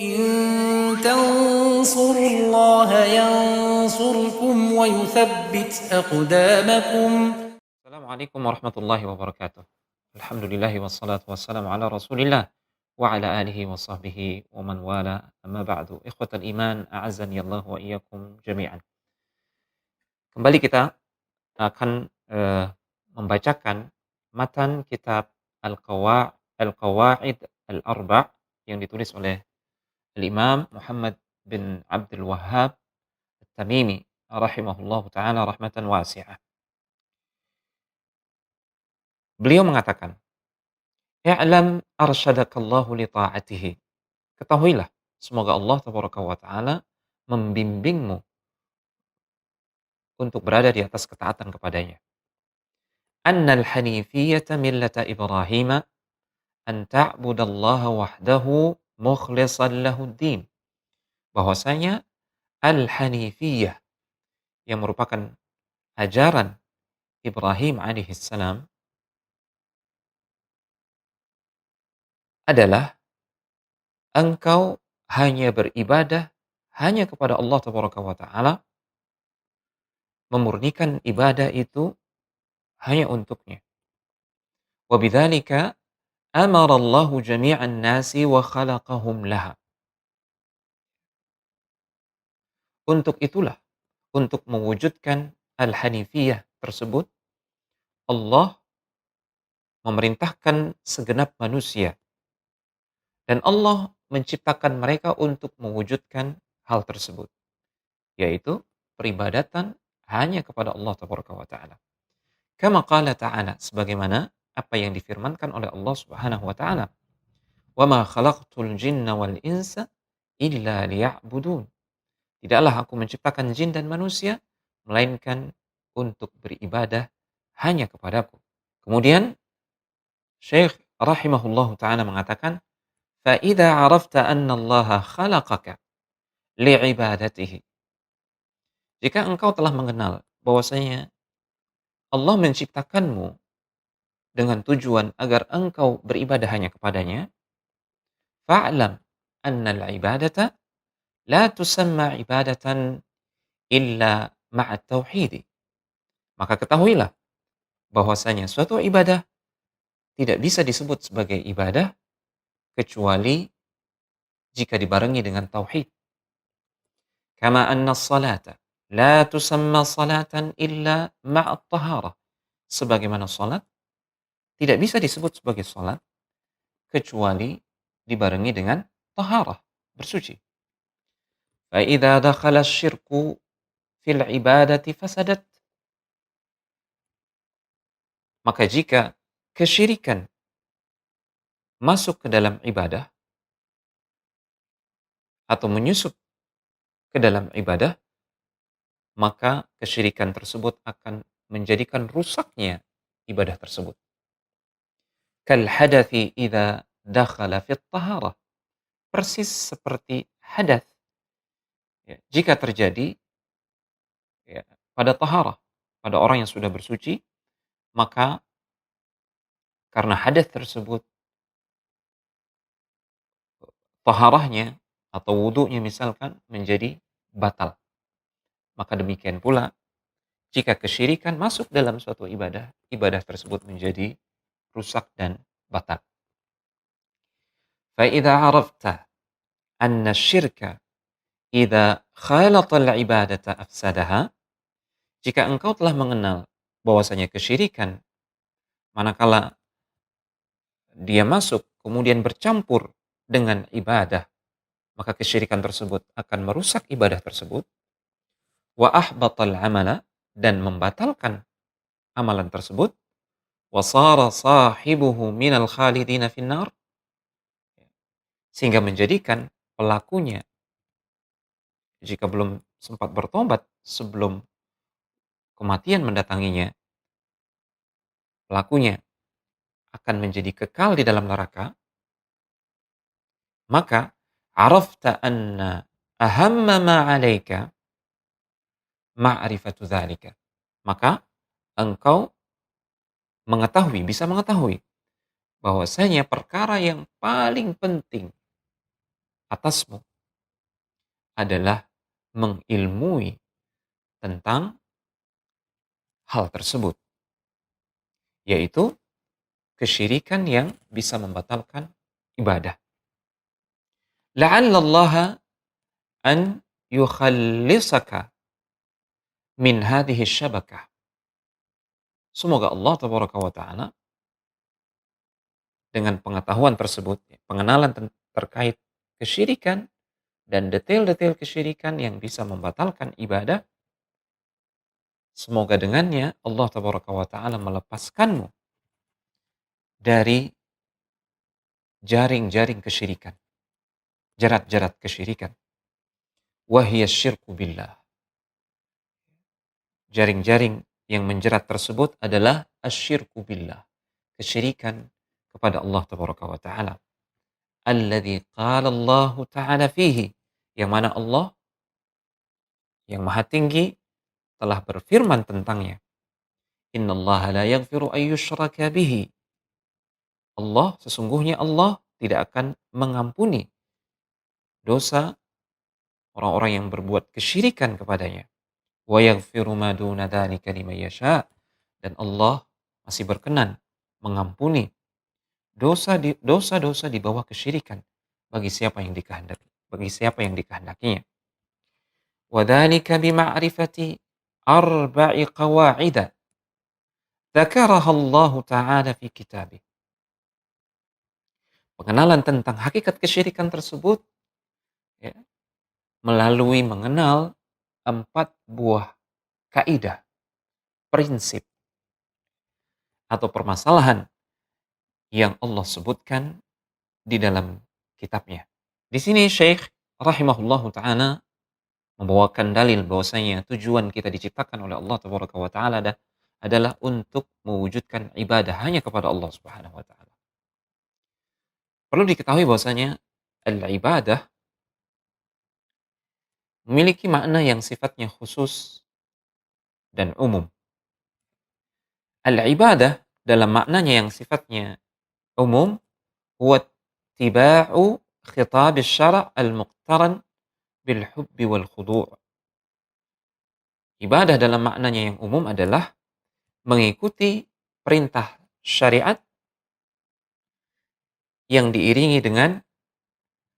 إن تنصروا الله ينصركم ويثبت أقدامكم. Assalamualaikum warahmatullahi wabarakatuh. Alhamdulillahi wassalatu wassalamu ala rasulillah wa ala alihi wa sahbihi wa man wala amma ba'du. Ikhwatal iman, a'azzani Allah wa iyyakum jami'an. Kembali kita akan membacakan matan kitab Al-Qawaid Al-Arba' yang ditulis oleh Al-Imam Muhammad bin Abdul Wahhab At-Tamimi rahimahullahu ta'ala rahmatan wasi'ah. Beliau mengatakan, "I'lam arsyadakallahu li ta'atihi." Ketahuilah, semoga Allah tabaraka wa taala membimbingmu untuk berada di atas ketaatan kepadanya. Annal hanifiyyata millata Ibrahim an ta'budallaha wahdahu mukhlishan lahud-din. Bahwasanya al-hanifiyyah yang merupakan ajaran Ibrahim alaihissalam adalah engkau hanya beribadah hanya kepada Allah tabaraka wa taala, memurnikan ibadah itu hanya untuknya. Wa bidzalika amara Allahu jami'an nasi wa khalaqahum laha. Untuk itulah, untuk mewujudkan al-hanifiyah tersebut, Allah memerintahkan segenap manusia dan Allah menciptakan mereka untuk mewujudkan hal tersebut, yaitu peribadatan hanya kepada Allah tabaraka wa taala. Kama qala ta'ala, sebagaimana apa yang difirmankan oleh Allah Subhanahu wa taala, "Wa ma khalaqtul jinna wal insa illa liya'budun." Tidaklah aku menciptakan jin dan manusia melainkan untuk beribadah hanya kepadaku. Kemudian Syekh rahimahullahu taala mengatakan, "Fa idza 'arafta anna Allah khalaqaka li'ibadatihi." Jika engkau telah mengenal bahwasanya Allah menciptakanmu dengan tujuan agar engkau beribadah hanya kepadanya, fa'lam anna al-ibadata la tusamma ibadatan illa ma'at tauhid. Maka ketahuilah bahwasanya suatu ibadah tidak bisa disebut sebagai ibadah kecuali jika dibarengi dengan tauhid. Kama anna as-salata la tusamma salatan illa ma'at taharah. Sebagaimana salat tidak bisa disebut sebagai salat kecuali dibarengi dengan taharah, bersuci. Fa idza dakhala asy-syirku fil ibadati fasadat. Maka jika kesyirikan masuk ke dalam ibadah atau menyusup ke dalam ibadah, maka kesyirikan tersebut akan menjadikan rusaknya ibadah tersebut. Kal hadathi idza dakhala fit taharah. Persis seperti hadath, ya, jika terjadi, ya, pada taharah, pada orang yang sudah bersuci, maka karena hadath tersebut taharahnya atau wudunya misalkan menjadi batal. Maka demikian pula jika kesyirikan masuk dalam suatu ibadah, ibadah tersebut menjadi rusak dan batal. Fa idza 'arafta anna asy-syirka idza khalata al-ibadata afsadaha. Jika engkau telah mengenal bahwasanya kesyirikan manakala dia masuk kemudian bercampur dengan ibadah, maka kesyirikan tersebut akan merusak ibadah tersebut. Wa ahbatal amala, dan membatalkan amalan tersebut. Wa sara sahibuhu minal khalidina finnar, sehingga menjadikan pelakunya jika belum sempat bertobat sebelum kematian mendatanginya, pelakunya akan menjadi kekal di dalam neraka. Maka arafta anna ahamma ma 'alaika ma'rifatu dzalika. Maka engkau bisa mengetahui bahwasanya perkara yang paling penting atasmu adalah mengilmui tentang hal tersebut, yaitu kesyirikan yang bisa membatalkan ibadah. La'allallaha an yukhallisaka min hadhihi syabakah. Semoga Allah tabaraka wa ta'ala dengan pengetahuan tersebut, pengenalan terkait kesyirikan dan detail-detail kesyirikan yang bisa membatalkan ibadah, semoga dengannya Allah tabaraka wa ta'ala melepaskanmu dari jaring-jaring kesyirikan, jerat-jerat kesyirikan. Wahiyas syirku billah. Jaring-jaring yang menjerat tersebut adalah asyirku billah, kesyirikan kepada Allah tabaraka wa ta'ala. Alladzi qala Allah ta'ala fihi, yang mana Allah yang maha tinggi telah berfirman tentangnya. Innallaha la yaghfiru an yushraka bihi. Allah, sesungguhnya Allah tidak akan mengampuni dosa orang-orang yang berbuat kesyirikan kepadanya. Wa yaghfiru ma duna dzalika liman yasha, dan Allah masih berkenan mengampuni dosa-dosa di bawah kesyirikan bagi siapa yang dikehendakinya. Wa dzalika bima'rifati arba'i qawa'ida dzakaraha Allah Ta'ala fi kitabih. Pengenalan tentang hakikat kesyirikan tersebut ya, melalui mengenal 4 buah kaidah, prinsip atau permasalahan yang Allah sebutkan di dalam kitabnya. Di sini Syekh rahimahullahu ta'ala membawakan dalil bahwasanya tujuan kita diciptakan oleh Allah tabaraka wa ta'ala adalah untuk mewujudkan ibadah hanya kepada Allah Subhanahu wa ta'ala. Perlu diketahui bahwasanya al-ibadah memiliki makna yang sifatnya khusus dan umum. Al-ibadah dalam maknanya yang sifatnya umum huwa ittiba'u khitab asy-syara' al-muqtaran bil hubbi wal khudu'. Ibadah dalam maknanya yang umum adalah mengikuti perintah syariat yang diiringi dengan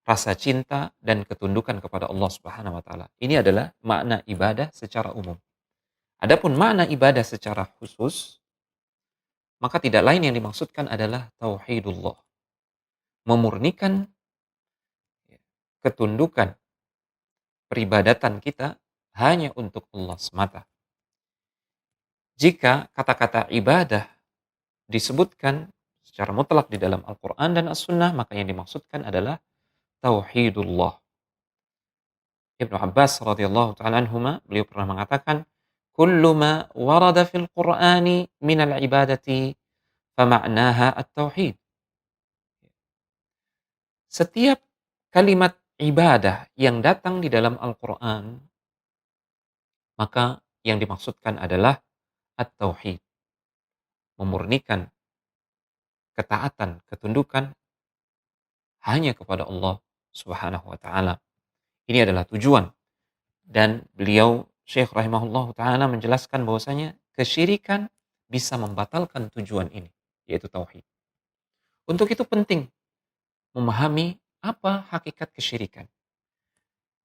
rasa cinta dan ketundukan kepada Allah Subhanahu wa taala. Ini adalah makna ibadah secara umum. Adapun makna ibadah secara khusus, maka tidak lain yang dimaksudkan adalah tauhidullah. Memurnikan ketundukan peribadatan kita hanya untuk Allah semata. Jika kata-kata ibadah disebutkan secara mutlak di dalam Al-Quran dan As-Sunnah, maka yang dimaksudkan adalah tauhidullah. Ibnu Abbas radhiyallahu ta'ala anhuma, beliau pernah mengatakan, kullu ma warada fil Qur'ani minal ibadati fama'naha at-tauhid. Setiap kalimat ibadah yang datang di dalam Al-Quran, maka yang dimaksudkan adalah at-tauhid. Memurnikan ketaatan, ketundukan hanya kepada Allah Subhanahu wa ta'ala. Ini adalah tujuan. Dan beliau, Syekh rahimahullah ta'ala, menjelaskan bahwasanya kesyirikan bisa membatalkan tujuan ini, yaitu tauhid. Untuk itu penting memahami apa hakikat kesyirikan.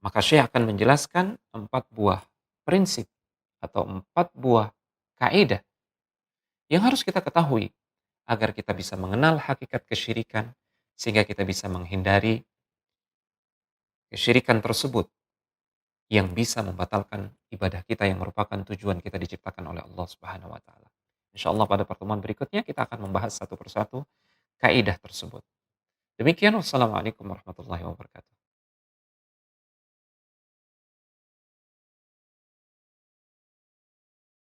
Maka Syekh akan menjelaskan 4 buah prinsip atau 4 buah kaidah yang harus kita ketahui agar kita bisa mengenal hakikat kesyirikan sehingga kita bisa menghindari kesyirikan tersebut yang bisa membatalkan ibadah kita yang merupakan tujuan kita diciptakan oleh Allah Subhanahu wa taala. Insyaallah pada pertemuan berikutnya kita akan membahas satu persatu kaidah tersebut. Demikian, wassalamualaikum warahmatullahi wabarakatuh.